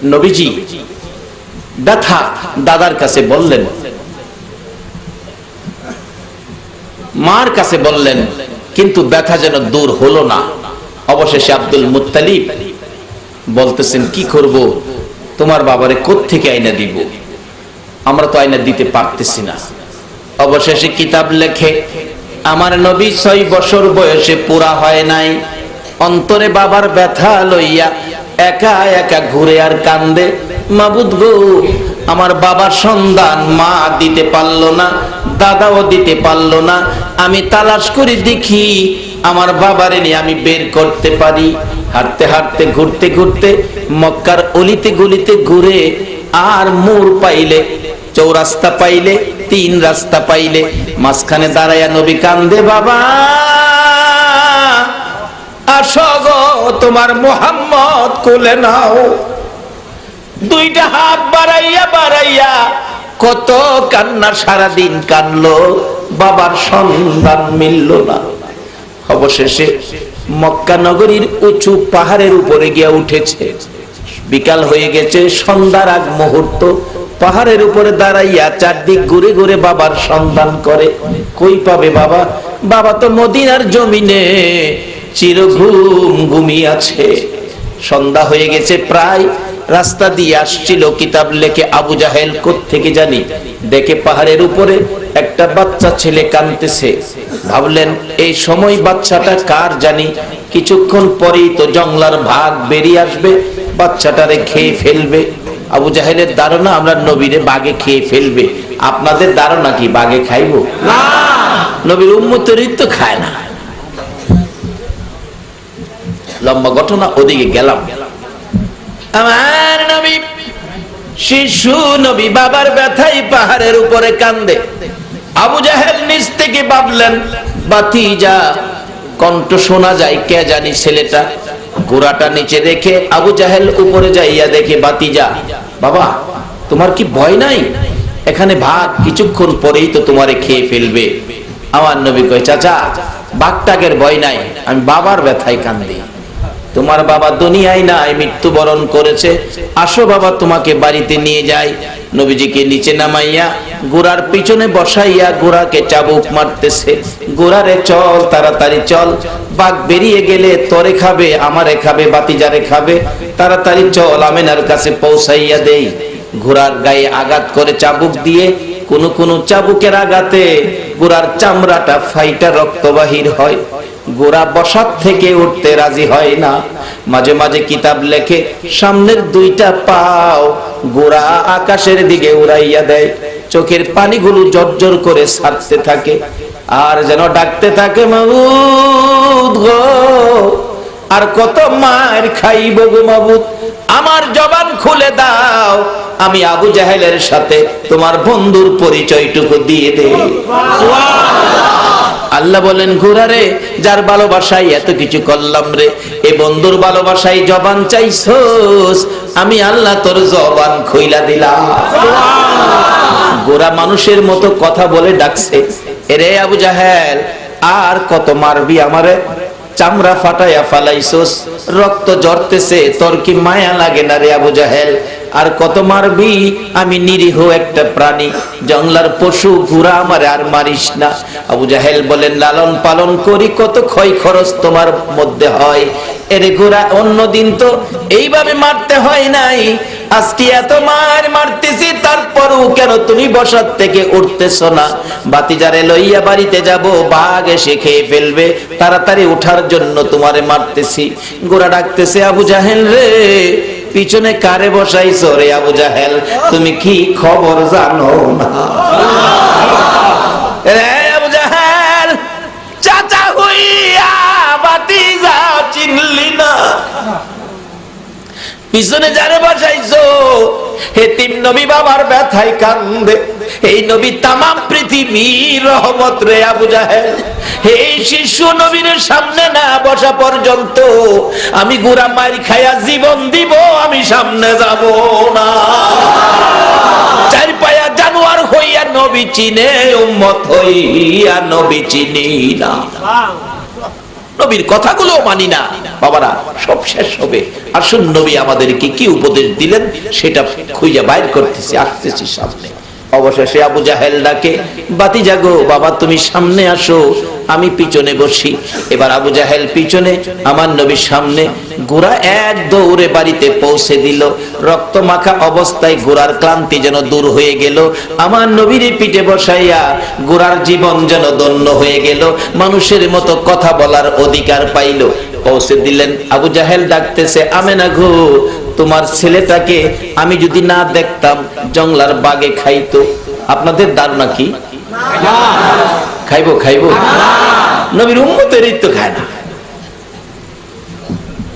নবীজি ব্যথা দাদার কাছে বললেন, মার কাছে বললেন, কিন্তু ব্যথা যেন দূর হলো না। অবশেষে আব্দুল মুত্তালিব বলতেছেন, কি করব, তোমার বাবারে কোত্থেকে আইনা দিব, আমরা তো আইনা দিতে পারতেছি না। অবশেষে কিতাব লেখে, আমার নবী 6 বছর বয়সে পুরা হয় নাই, অন্তরে বাবার ব্যথা লইয়া একা একা ঘুরে আর কান্দে, মাবুদ গো, আমার বাবার সন্ধান মা দিতে পারলো না, দাদাও দিতে পারলো না, আমি তালাশ করে দেখি আমার বাবারে নিয়ে আমি বের করতে পারি। হাঁটতে হাঁটতে ঘুরতে ঘুরতে মক্কার অলিতে গলিতে ঘুরে, আর মোড় পাইলে, চৌরাস্তা পাইলে, 3 রাস্তা পাইলে, মাঝখানে দাঁড়াইয়া নবী কান্দে, বাবা আসো গো, তোমার মুহাম্মদ কোলে নাও। 2টা হাত বাড়াইয়া বাড়াইয়া কত কান্না, সারাদিন কানলো, বাবার সন্ধান মিলল না। অবশেষে মক্কা নগরীর উঁচু পাহাড়ের উপরে গিয়া উঠেছে, বিকাল হয়ে গেছে, সন্ধ্যার আগ মুহূর্ত, পাহাড়ের উপরে দাঁড়াইয়া চারদিক ঘুরে ঘুরে বাবার সন্ধান করে, কই পাবে বাবা, বাবা তো মদিনার জমিনে চিরঘুম ঘুমিয়ে আছে। সন্ধ্যা হয়ে গেছে প্রায়, রাস্তা দিয়ে আসছিল, কিতাব লেখে আবু জাহেল কোত্থেকে জানি দেখে পাহাড়ের উপরে একটা বাচ্চা ছেলে কাঁদতেছে। ভাবলেন এই সময় বাচ্চাটা কার জানি, কিছুক্ষণ পরেই তো জংলার ভাগ বেরিয়ে আসবে, বাচ্চাটারে খেয়ে ফেলবে। আবু জাহেলের ধারণা আমরা নবীরে বাঘে খেয়ে ফেলবে। আপনাদের ধারণা কি বাঘে খাইব? না, নবীর উম্মতেরই তো খায় না। লম্বা ঘটনা, ওদিকে গেলাম। আমার নবী, শিশু নবী, বাবার ব্যথায় পাহাড়ের উপরে কান্দে। আবু জাহেল নিচ থেকে ভাবলেন, বাতিজা, কণ্ঠ শোনা যায়, কে জানি ছেলেটা। ঘোড়াটা নিচে রেখে আবু জাহেল উপরে যাইয়া দেখে, বাতিজা, বাবা তোমার কি ভয় নাই? এখানে ভাত কিছুক্ষণ পরেই তো তোমারে খেয়ে ফেলবে। আমার নবী কয়, চাচা বাঘটাকের ভয় নাই, আমি বাবার ব্যথায় কান্দি। তোমার বাবা দুনিয়ায় নাই, মৃত্যুবরণ করেছে, আসো বাবা তোমাকে বাড়িতে নিয়ে যাই। নবীজিকে নিচে নামাইয়া ঘোড়ার পিছনে বসাইয়া ঘোড়াকে চাবুক মারতেছে, ঘোড়ারে চল, তাড়াতাড়ি চল, বাঘ বেরিয়ে গেলে তোরে খাবে, আমারে খাবে, বাতিজারে খাবে, তাড়াতাড়ি চল, আমেনার কাছে পৌঁছাইয়া দেই। ঘোড়ার গায়ে আঘাত করে চাবুক দিয়ে, কোন কোন চাবুকের আঘাতে ঘোড়ার চামড়াটা ফাইটা রক্ত বাহির হয়। ঘোড়া বসার থেকে উঠতে রাজি হয় না। মাঝে মাঝে কিতাব লেখে, সামনের 2টা পাও ঘোড়া আকাশের দিকে উড়াইয়া দেয়, চোখের পানিগুলো জর্জর করে ছাড়তে থাকে, আর যেন ডাকতে থাকে, মাবুদ গো, আর কত মার খাইব গো মাবুদ, আমার জবান খুলে দাও, আমি আবু জাহেলের সাথে তোমার বন্ধুর পরিচয়টুকু দিয়ে দে। আল্লাহ বলেন, ঘোড়ারে, যার ভালোবাসায় এত কিছু করলাম রে, এ বন্ধুর ভালোবাসায় জবান চাইছস, আমি আল্লাহ তোর জবান খুইলা দিলাম। ঘোড়া মানুষের মতো কথা বলে ডাকছে, এরে আবু জাহেল, আর কত মারবি আমারে? চামড়া ফাটাইয়া ফালাইছস, রক্ত ঝরতেছে, তোর কি মায়া লাগে না রে আবু জাহেল? আর কত মারবি? আমি নিরীহ একটা প্রাণী, জংলার পশু, ঘোড়া, আমারে আর মারিস না। আবু জাহেল বলেন, লালন পালন করি, কত ক্ষয় খরচ তোমার মধ্যে হয়। এরে ঘোড়া, অন্যদিন তো এইভাবে মারতে হয় নাই, আজকে এত মার মারতেছি, তারপরও কেন তুমি বসার থেকে উঠতেছ না? বাতিজারে লইয়া বাড়িতে যাব, বাঘ এসে খেয়ে ফেলবে, তাড়াতাড়ি উঠার জন্য তোমারে মারতেছি। ঘোড়া ডাকতেছে, আবু জাহেল রে, পিছনে কারে বসাইছো রে আবু জাহেল, তুমি কি খবর জানো না? রে আবু জাহেল, চাচা হইয়া বাতিজা চিনলি না? পিছনে যারে বসাইছো, হেতিম নবী বাবার ব্যথায় কান্দে, এই নবী তামাম পৃথিবীর রহমত রে আবু জাহেল। এই শিশু নবীর সামনে না বসা পর্যন্ত আমি গুড়া মার খায়া জীবন দিব, আমি সামনে যাব না। 4 পায়া জানোয়ার হইয়া নবী চিনে, উম্মত হইয়া নবী চিনি না। নবীর কথাগুলো মানি না, বাবারা সব শেষ হবে। আসুন নবী আমাদেরকে কি উপদেশ দিলেন সেটা খুঁজে বাইর করতেছি, আসতেছি সামনে। অবশেষে আবু জাহেল ডাকে, বাতি জাগো বাবা, তুমি সামনে আসো, আমি পিছনে বসি। এবার আবু জাহেল পিছনে, আমার নবীর সামনে। ঘোড়া এক দৌড়ে বাড়িতে পৌঁছে দিল। রক্ত মাখা অবস্থায় ঘোড়ার ক্লান্তি যেন দূর হয়ে গেল। আমার নবীর পিঠে বসাইয়া ঘোড়ার জীবন যেন ধন্য হয়ে গেল, মানুষের মতো কথা বলার অধিকার পাইল। পৌঁছে দিলেন। আবু জাহেল ডাকতেছে, আমেনা গো, তোমার ছেলেটাকে আমি যদি না দেখতাম জংলার বাগে খাইতো। আপনাদের ধারণা কি? খাইবো খাইবো? নবীর উম্মতেরই তো খায় না।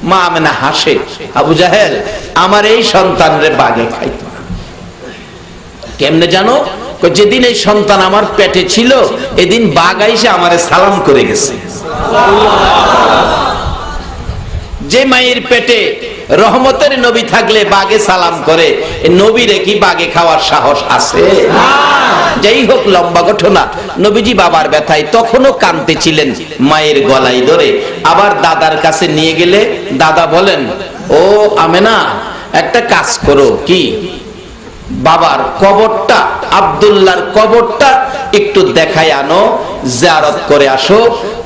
মা আমেনা হাসে, আবু জাহেল আমার এই সন্তানরে বাগে খাইতো না। কেমনে জানো? যেদিন এই সন্তান আমার পেটে ছিল এদিন বাঘ আইসে আমারে সালাম করে গেছে। যে মায়ের পেটে রহমতের নবী থাকলে বাগে সালাম করে, নবীরে কি বাগে খাওয়ার সাহস আছে? যাই হোক, লম্বা ঘটনা। নবীজি বাবার ব্যথায় তখনও কাঁদতেছিলেন, মায়ের গলায় ধরে আবার দাদার কাছে নিয়ে গেলে দাদা বলেন, ও আমেনা, একটা কাজ করো। কি? বাবার কবরটা, আব্দুল্লাহর কবরটা একটু দেখায় আনো, জিয়ারত করে আসো।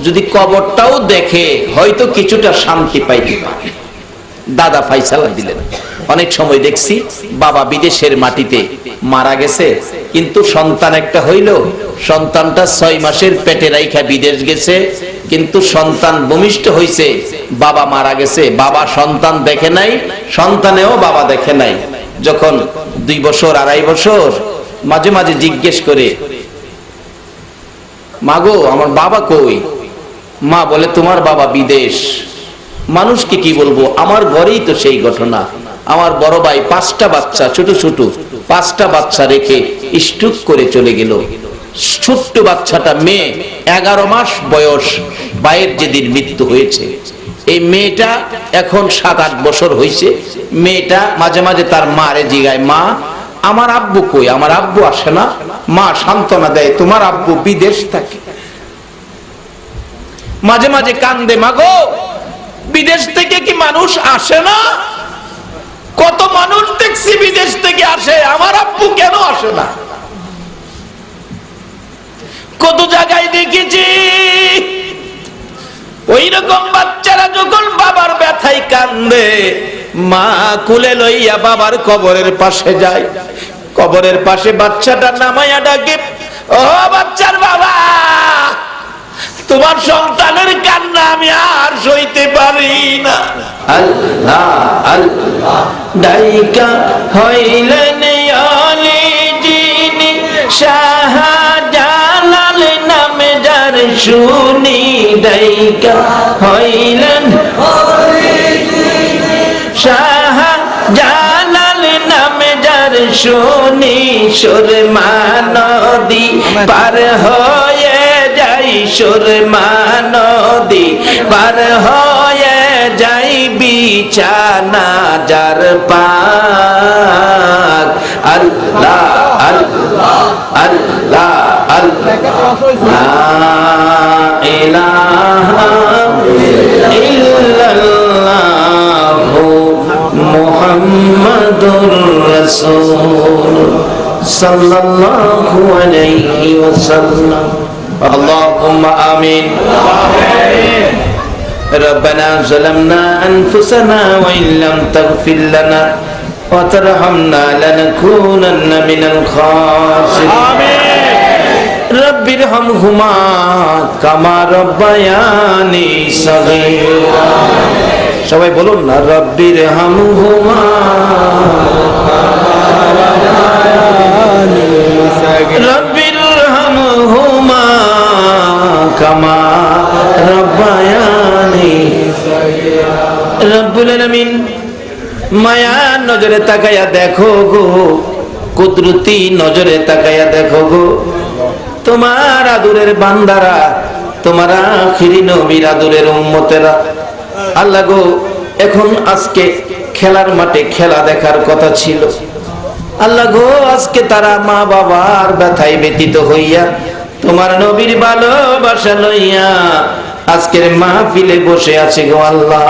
যদি কবরটাও দেখে হয়তো কিছুটা শান্তি পাইতে পারে। দাদা ফাইসালা দিলেন। অনেক সময় দেখছি বাবা বিদেশের মাটিতে মারা গেছে, কিন্তু সন্তান একটা হইল, সন্তানটা 6 মাসের পেটে রাইখা বিদেশ গেছে, কিন্তু সন্তান ভূমিষ্ঠ হইছে, বাবা মারা গেছে, বাবা সন্তান দেখে নাই, সন্তানেও বাবা দেখে নাই। যখন 2 বছর 2.5 বছর, মাঝে মাঝে জিজ্ঞেস করে, মাগো আমার বাবা কই? মা বলে, তোমার বাবা বিদেশ। মানুষকে কি বলবো, আমার ঘরেই তো সেই ঘটনা। আমার বড় ভাই 5টা বাচ্চা, ছোট ছোট 5টা বাচ্চা রেখে স্ট্রোক করে চলে গেল। ছোট্ট বাচ্চাটা মেয়ে, 11 মাস বয়স, ভাইয়ের যেদিন মৃত্যু হয়েছে। এই মেয়েটা এখন 7-8 বছর হয়েছে। মেয়েটা মাঝে মাঝে তার মারে জিগায়, মা আমার আব্বু কই? আমার আব্বু আসে না? মা সান্ত্বনা দেয়, তোমার আব্বু বিদেশ থাকে। মাঝে মাঝে কান্দে, মাগো বিদেশ থেকে কি মানুষ আসে না? কত মানুষ দেখছি বিদেশ থেকে আসে, আমার আব্বু কেন আসে না? কত জায়গায় দেখেছি ওই রকম বাচ্চারা যখন বাবার ব্যথায় কান্দে, মা কুলে লইয়া বাবার কবরের পাশে যায়। কবরের পাশে বাচ্চাটা নামাইয়া ডাকে, ও বাচ্চার বাবা, তোমার সন্তানের কান্না আমি আর সইতে পারি না। আল্লাহ আল্লাহ ডাইকা হইলেন আলী যিনি, শাহজালাল নামে যার শুনি, ডাইকা হইলেন শাহজালাল নামে যার শুনি, সুরমা নদী পার হয়ে যাই, সুরমা নদী পার হয়ে যাই, বিছানা যার পাক। আল্লাহ আল্লাহ আল্লাহ আল্লাহ ইলাহা ইল্লাল্লাহু মুহাম্মাদুর রাসূল সাল্লাল্লাহু আলাইহি ওয়াসাল্লাম। আল্লাহুম্মা আমিন। ربنا ظلمنا أنفسنا وإن لم تغفر لنا وترحمنا لنكونن من الخاسرين رب ارحمهما كما ربياني صغيرا সবাই বলুন না, রব্বির হামহুমা রব্বির হামহুমা কামা রব্বায়ানি সাগীরা। রব্বুল আলামিন মায়া নজরে তাকায়া দেখো গো, কুদরতি নজরে তাকায়া দেখো গো, তোমার আদরের বান্দারা, তোমার আখিরি নবীর আদরের উম্মতেরা। আল্লাহ গো, এখন আজকে খেলার মাঠে খেলা দেখার কথা ছিল, আল্লাহ গো আজকে তারা মা বাবার ব্যথায় ব্যতীত হইয়া তোমার নবীর ভালোবাসা লইয়া আজকের মাহফিলে বসে আছে গো আল্লাহ।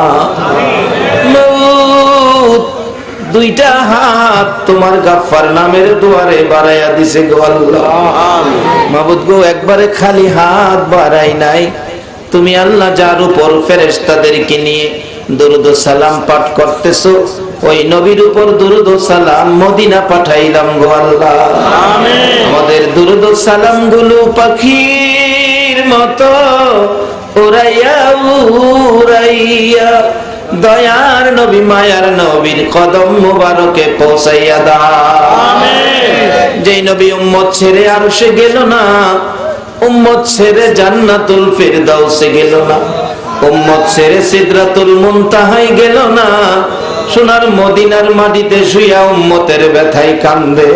মউত দুইটা হাত তোমার গাফফার নামের দুয়ারে বাড়াইয়া দিছে গো আল্লাহ। মাবুদ গো একবারে খালি হাত বাড়াই নাই, তুমি আল্লাহ যার উপর ফেরেশতাদেরকে নিয়ে দরুদ ও সালাম পাঠ করতেছো, ওই নবীর উপর দরুদ ও সালাম মদিনা পাঠাইলাম গো আল্লাহ। আমিন। আমাদের দরুদ ও সালাম গুলো পাখির মতো উড়াইয়া উড়াইয়া দয়ার নবী মায়ার নবীর কদম মুবারকে পৌঁছাইয়া দাও। আমিন। যেই নবী উম্মত ছেড়ে আরশে গেল না, উম্মত ছেড়ে জান্নাতুল ফিরদাউসে গেল না, উম্মত ছেড়ে সিদরাতুল মুনতাহায় গেল না, সোনার মদিনার মাটিতে শুইয়া উম্মতের ব্যথায় কান্দে।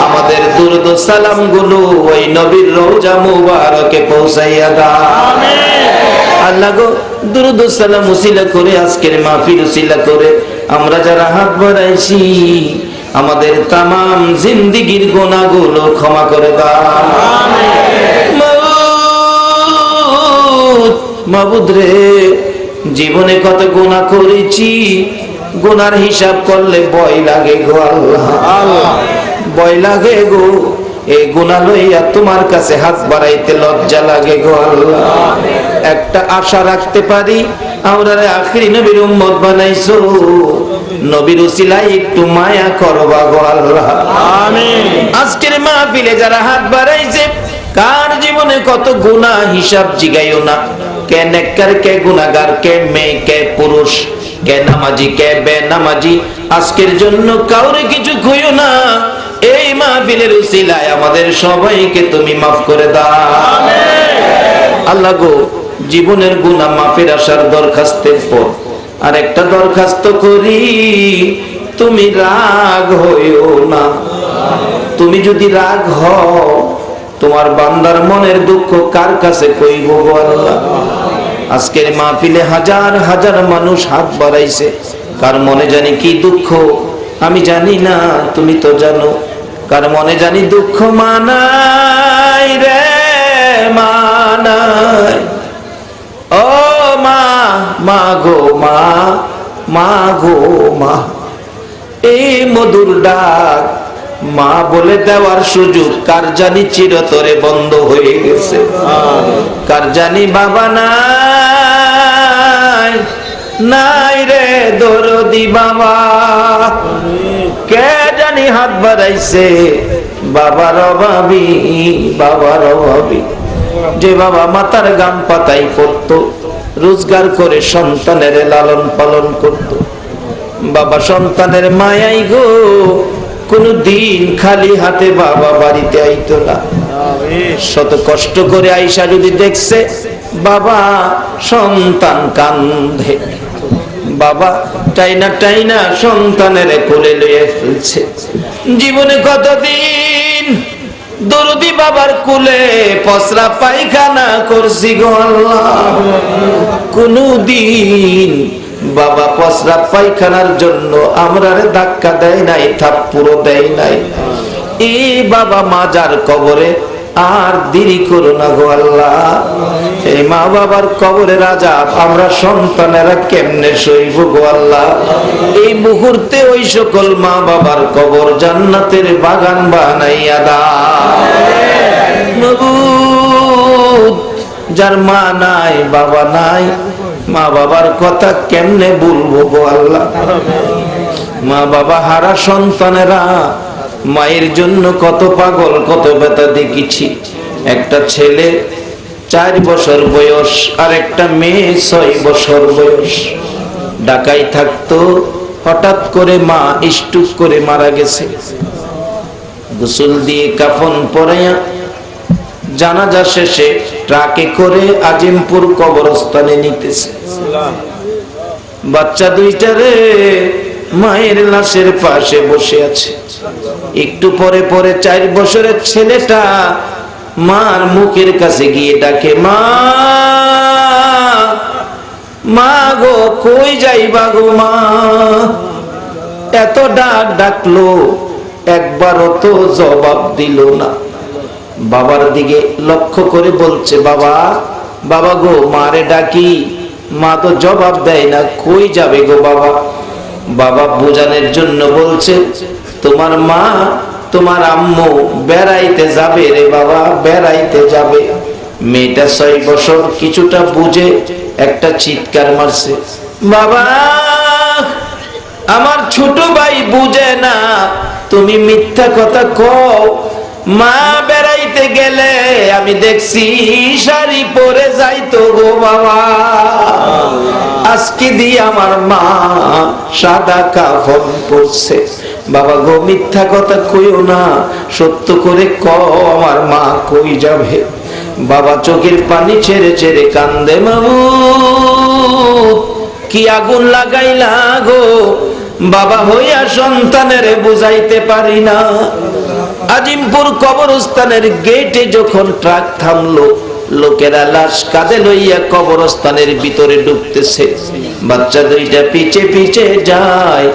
আমাদের দুরুদ ও সালাম গুলো ওই নবীর রওজা মুবারকে পৌঁছাইয়া দাও। আমিন। আল্লাহ গো দুরুদ ও সালাম উসিলা করে আজকের মাহফিল উসিলা করে আমরা যারা হাত বাড়াইছি, আমাদের তামাম জিন্দেগীর গুনাহগুলো ক্ষমা করে দাও। আমিন। মাবুদ রে, জীবনে কত গুনাহ করেছি, গুনার হিসাব করলে ভয় লাগে গো আল্লাহ, ভয় লাগে গো। এই গুনাহ লইয়া তোমার কাছে হাত বাড়াইতে লজ্জা লাগে গো আল্লাহ। একটা আশা রাখতে পারি, আমরা আখিরি নবীর উম্মত বানাইছো, নবীর উসিলায় একটু মায়া করবা গো আল্লাহ। আমিন। আজকের মাহফিলে যারা হাত বাড়াইছে, কার জীবনে কত গুনাহ হিসাব জিগাইও না। কে নেককার, কে গুনাহগার, কে মেয়ে, কে পুরুষ, কে নামাজি, কে বেনামাজি, আজকের জন্য কাউরে কিছু কইও না। এই মাহফিলের উসিলায় আমাদের সবাইকে তুমি মাফ করে দাও। আমিন। আল্লাহ গো, জীবনের গুনাহ মাফের আসার দরখাস্তের পর আর একটা দরখাস্ত করি, তুমি রাগ হইও না। তুমি যদি রাগ হও, তোমার বান্দার মনের দুঃখ কার কাছে কইব গো আল্লাহ। আজকের মাহফিলে হাজার হাজার মানুষ হাত বাড়াইছে, কার মনে জানি কি দুঃখ আমি জানি না, তুমি তো জানো। কার মনে জানি দুঃখ মানাই রে মানাই। ও মা, মা গো মা, মা গো মা, এই মধুর ডাক মা বলে দেওয়ার সুযোগ কার জানি চিরতরে বন্ধ হয়ে গেছে। কার জানি বাবা নাই, নাই রে দরদি বাবা, কে জানি হাত বাড়াইছে বাবার অভাবী, বাবার অভাবী। যে বাবা মাথার গাম পাতাই পড়তো, রোজগার করে সন্তানের লালন পালন করত, বাবা সন্তানের মায়াই গো কোন দিন খালি হাতে বাবা বাড়িতে আইতো না। শত কষ্ট করে আইসা যদি দেখছে বাবা সন্তান কান্দে, বাবা টাইনা টাইনা সন্তানের কোলে লইয়া ফেলছে। জীবনে কতদিন দরদি বাবার কোলে পসরা পায়খানা করছি গো আল্লাহ, কোনদিন বাবা পসরা পায়খানার জন্য আমরারে ধাক্কা দেয় নাই, থাপ্পড় দেয় নাই। এই বাবা মাজার কবরে আর দেরি করো না গো আল্লাহ। এই মা বাবার কবরে আযাব আমরা সন্তানেরা কেমনে সইব গো আল্লাহ। এই মুহূর্তে ওই সকল মা বাবার কবর জান্নাতের বাগান বানাইয়া দাও। যার মা নাই বাবা নাই, মা বাবার কথা কেমনে বলবো গো আল্লাহ। মা বাবা হারা সন্তানেরা মায়ের জন্য কত পাগল, কত ব্যথা দেখেছি। একটা ছেলে 4 বছর বয়স আর একটা মেয়ে 6 বছর বয়স, ঢাকায় থাকতো, হঠাৎ করে মা স্ট্রোক করে মারা গেছে। গোসল দিয়ে কাফন পরাইয়া জানাজা শেষে ট্রাকে করে আজিমপুর কবরস্থানে নিতেছে। বাচ্চা দুইটারে মায়ের লাশের পাশে বসে আছে। একটু পরে পরে 4 বছরের ছেলেটা মার মুখের কাছে গিয়ে ডাকে, মা, মা গো কই যাইবা গো মা। এত ডাক ডাকলো, একবারও তো জবাব দিল না। বাবার দিকে লক্ষ্য করে বলছে, বাবা বাবা গো মারে ডাকি, মা তো জবাব দেয় না, কই যাবে গো বাবা? বাবা বোঝানোর জন্য বলছে, তোমার মা তোমার আম্মু বেড়াইতে যাবে রে বাবা, বেড়াইতে যাবে। মেয়েটা 6 বছর, কিছুটা বুঝে একটা চিৎকার মারছে, বাবা আমার ছোট ভাই বুঝে না, তুমি মিথ্যা কথা কও। মা বেড়াইতে গেলে আমি দেখছি শাড়ি পরে যাইতো গো বাবা, আজকে দিয়ে আমার মা সাদা কাফন পরছে। বাবা গো মিথ্যা কথা কইও না, সত্য করে কও আমার মা কই যাবে? বাবা চোখের পানি ছেড়ে ছেড়ে কান্দে, মামু কি আগুন লাগাইলা গো, বাবা হইয়া সন্তানের বুঝাইতে পারি না। আজিমপুর কবরস্থানের গেটে যখন ট্রাক থামলো, লোকেরা লাশ কাঁধে লইয়া কবরস্থানের ভিতরে ঢুকতেছে, বাচ্চা দুইটা পিছে পিছে যায়,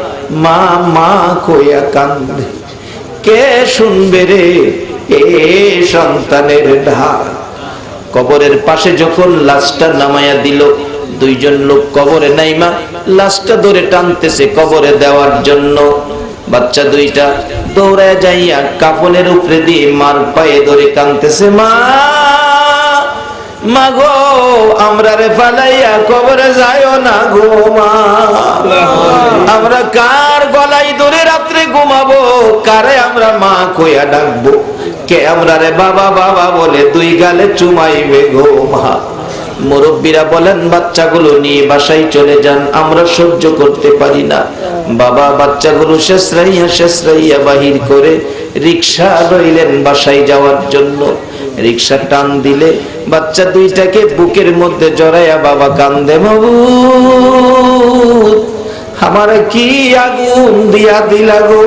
মা মা কইয়া কান্দে। কে শুনবে রে এ সন্তানের ঢাক? কবরের পাশে যখন লাশটা নামাইয়া দিল, 2 জন লোক কবরে নাইমা লাশটা ধরে টানতেছে কবরে দেওয়ার জন্য। বাচ্চা দুইটা দৌড়ায় যাইয়া কাফনের উপরে দিয়ে মার পায়ে ধরে কাঁদতেছে, মা মা গো আমরা রে ফালাইয়া কবরে যাইও না গো মা, আমরা কার গলায় ধরে রাত্রে ঘুমাবো, কারে আমরা মা কইয়া ডাকবো, কে আমরা রে বাবা বাবা বলে 2 গালে চুমাইবে গো মা? মুরব্বীরা বলেন বাচ্চাগুলো নিয়ে বাসায় চলে যান, আমরা সহ্য করতে পারি না। বাবা বাচ্চাগুলো শেষরাইয়া বাহির করে রিক্সা লইলেন বাসায় যাওয়ার জন্য। রিক্সা টান দিলে বাচ্চা দুইটাকে বুকের মধ্যে জড়াইয়া বাবা কান্দে, মাবুদ আমার কি আগুন দিয়া দিলা গো।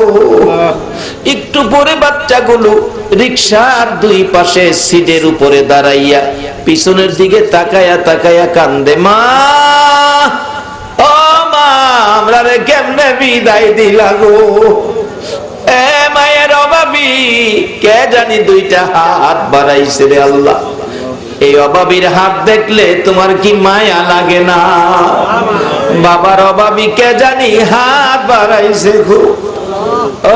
একটু পরে বাচ্চাগুলো রিক্সার 2 পাশে সিটের উপরে দাঁড়াইয়া পিছনের দিকে তাকায়া তাকায়া কান্দে, মা ও মা আমরা রে কেমনে বিদায় দিলা গো। এ মায়ের অভাবী কে জানি 2টা হাত বাড়াইছে রে আল্লাহ। এই অভাবীর হাত দেখলে তোমার কি মায়া লাগে না? বাবার অভাবী কে জানি হাত বাড়াইছে গো।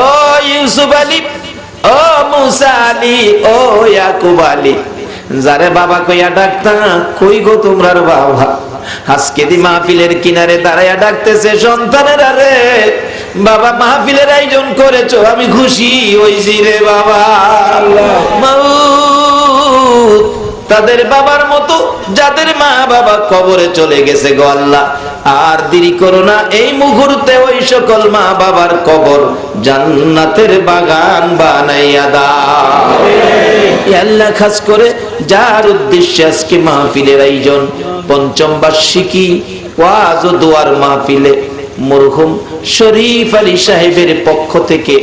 ও ইউসুফ আলী, ও মুসা আলী, ও ইয়াকুব আলী, যারে বাবা কইয়া ডাকতা, কই গো তোমরার বাবা? আজকে দি মাহফিলের কিনারে দাঁড়াইয়া ডাকতেছে সন্তানেরা রে, বাবা মাহফিলের আয়োজন করেছো, আমি খুশি হইছি রে বাবা। তাদের বাবার মতো যাদের মা বাবা কবরে চলে গেছে গো আল্লাহ, আর দেরি করো না, এই মুহূর্তে ওই সকল মা বাবার কবর জান্নাতের বাগান বানাইয়া দাও আল্লাহ। খাস করে যার উদ্দেশ্যে আজকে মাহফিলের আয়োজন, 5ম বার্ষিকী ওয়াজ ও দোয়ার মাহফিলে মরহুম শরীফ আলী সাহেবের পক্ষ থেকে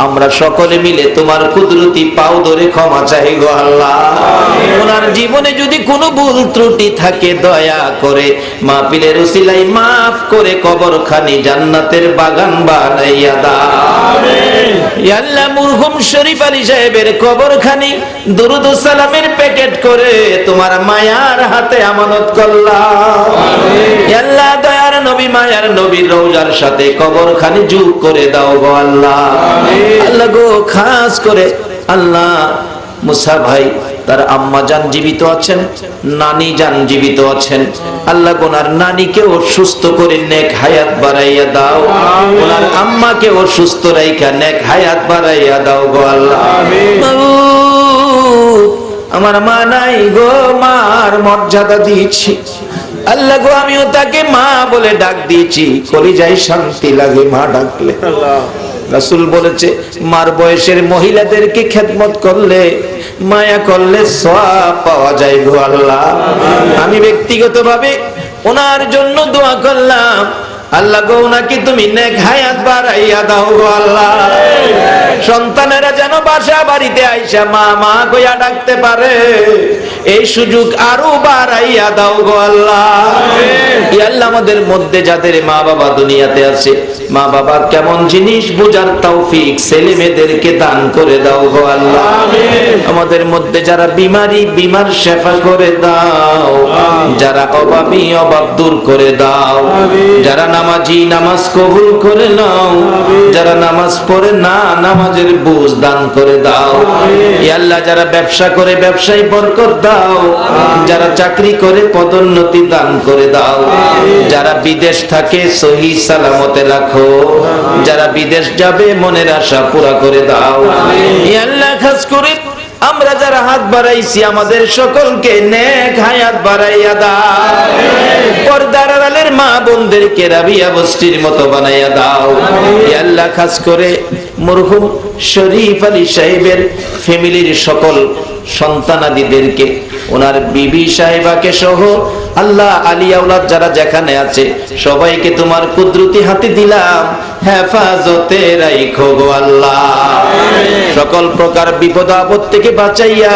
আমরা সকলে মিলে তোমার কুদরতি পাও ধরে ক্ষমা চাই গো আল্লাহ। ওনার জীবনে যদি কোনো ভুল ত্রুটি থাকে দয়া করে মাহফিলের উসিলায় মাফ করে কবরখানি জান্নাতের বাগান বানাইয়া দাও। ইয়া আল্লাহ মরহুম শরীফ আলী সাহেবের কবরখানি দুরুদ ও সালামের প্যাকেট করে তোমার মায়ার হাতে আমানত করলাম। ইয়া আল্লাহ দয়ার নবী মায়ার নবীর রওজার সাথে কবরখানি যোগ করে দাও গো আল্লাহ। আল্লাহ গো খাস করে আল্লাহ মুসা ভাই তার আম্মা জান জীবিত আছেন, নানি জান জীবিত আছেন, আল্লাহ ওনার নানিকেও সুস্থ করে নেক হায়াত বাড়াইয়া দাও, ওনার আম্মাকেও সুস্থ রাইখা নেক হায়াত বাড়াইয়া দাও গো আল্লাহ। আমার মা নাই গো, মার মর্যাদা দিয়েছি আল্লাহ গো, আমিও তাকে মা বলে ডাক দিয়েছি, কলিজায় শান্তি লাগে মা ডাকলে। রাসূল বলেছে মার বয়সের মহিলাদেরকে খেদমত করলে, মায়া করলে সওয়াব পাওয়া যায় গো আল্লাহ। আমি ব্যক্তিগতভাবে ওনার জন্য দোয়া করলাম, আল্লাহ গো ওনাকে তুমি নেক হায়াত বাড়াইয়া দাও গো আল্লাহ। সন্তানেরা যেন বাসা বাড়িতে আইসা মা মা কইয়া ডাকতে পারে, এই সুযোগ আরো বাড়াইয়া দাও গো আল্লাহ। ইয়া আল্লাহ আমাদের মধ্যে যাদের মা বাবা দুনিয়াতে আছে মা বাবা কেমন জিনিস বুঝার তৌফিক ছেলে মেয়েদেরকে দান করে দাও গো আল্লাহ। আমাদের মধ্যে যারা বিমার শেফা করে দাও, যারা অভাবী অভাব দূর করে দাও, যারা নামাজি নামাজ কবুল করে নাও, যারা নামাজ পড়ে না নামাজের বুঝ দান করে দাও। ইয়া আল্লাহ, যারা ব্যবসা করে ব্যবসায় বরকত দাও, যারা চাকরি করে পদোন্নতি দান করে দাও, যারা বিদেশ থাকে সহি সালামতে রাখো, যারা বিদেশ যাবে মনের আশা পুরা করে দাও। ইয়া আল্লাহ, খাস করে আমরা যারা হাত বাড়াইছি আমাদের সকলকে নেক হায়াত বাড়াইয়া দাও। পর্দার আড়ালের মা বোনদেরকে রাবিয়া বস্তির মতো বানাইয়া দাও। ইয়া আল্লাহ, খাস করে মরহুম শরীফ আলী সাহেবের ফ্যামিলির সকল সন্তানাদিদেরকে, ওনার বিবি সাহেবাকে সহ আল্লাহ আলী আওলাদ যারা যেখানে আছে সবাইকে তোমার কুদরতি হাতে দিলাম, হেফাজতে রাখো গো আল্লাহ। সকল প্রকার বিপদ আপদ থেকে বাঁচাইয়া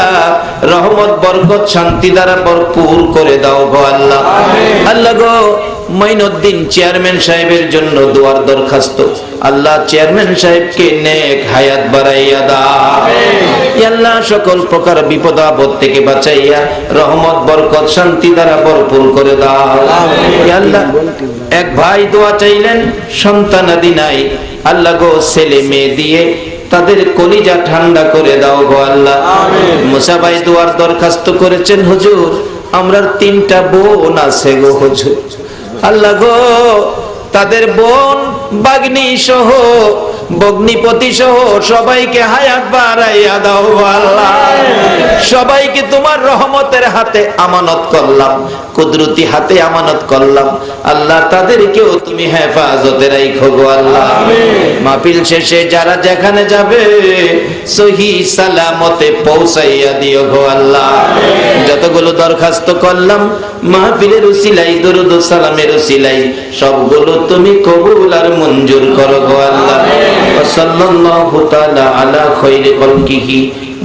রহমত বরকত শান্তি দ্বারা ভরপুর করে দাও গো আল্লাহ। আল্লাহ গো, মাইনুদ্দিন চেয়ারম্যান সাহেবের জন্য দোয়ার দরখাস্ত, আল্লাহ চেয়ারম্যান সাহেবকে নেক হায়াত বাড়াইয়া দাও। ইয়া আল্লাহ, সকল প্রকার বিপদ আপদ থেকে বাঁচাইয়া রহমত বরকত শান্তি দ্বারা ভরপুর করে দাও। ইয়া আল্লাহ, এক ভাই দোয়া চাইলেন, সন্তানাদি নাই, আল্লাহ গো ছেলে মেয়ে দিয়ে তাদের কলিজা ঠান্ডা করে দাও গো আল্লাহ। মুসা ভাই দোয়ার দরখাস্ত করেছেন, হুজুর আমরার 3টা বোন আছে গো হুজুর, আল্লাহ গো তাদের বোন বাগ্নি সহ বগ্নিপতি সহ সবাইকে হায়াত বাড়াইয়া দাও আল্লাহ। সবাইকে তোমার রহমতের হাতে আমানত করলাম, কুদরতি হাতে আমানত করলাম আল্লাহ, তাদেরকেও তুমি হেফাজতে রাখো গো আল্লাহ। মাহফিল শেষে যারা যেখানে যাবে সহি সালামতে পৌঁছাইয়া দিও গো আল্লাহ। যতগুলো দরখাস্ত করলাম মাহফিলের উসিলাই দরুদ ও সালামের উসিলাই সবগুলো তুমি কবুল আর মঞ্জুর করো গো আল্লাহ। সাল্লাল্লাহু তাআলা আলা খায়রি খালকিহি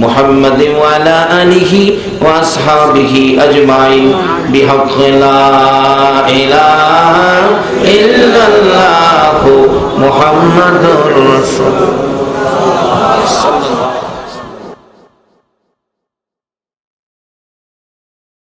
মুহাম্মাদিন ওয়া আলা আলিহি ওয়া আসহাবিহি আজমাইন বিহাক্কি লা ইলাহা ইল্লাল্লাহু মুহাম্মাদুর রাসূল।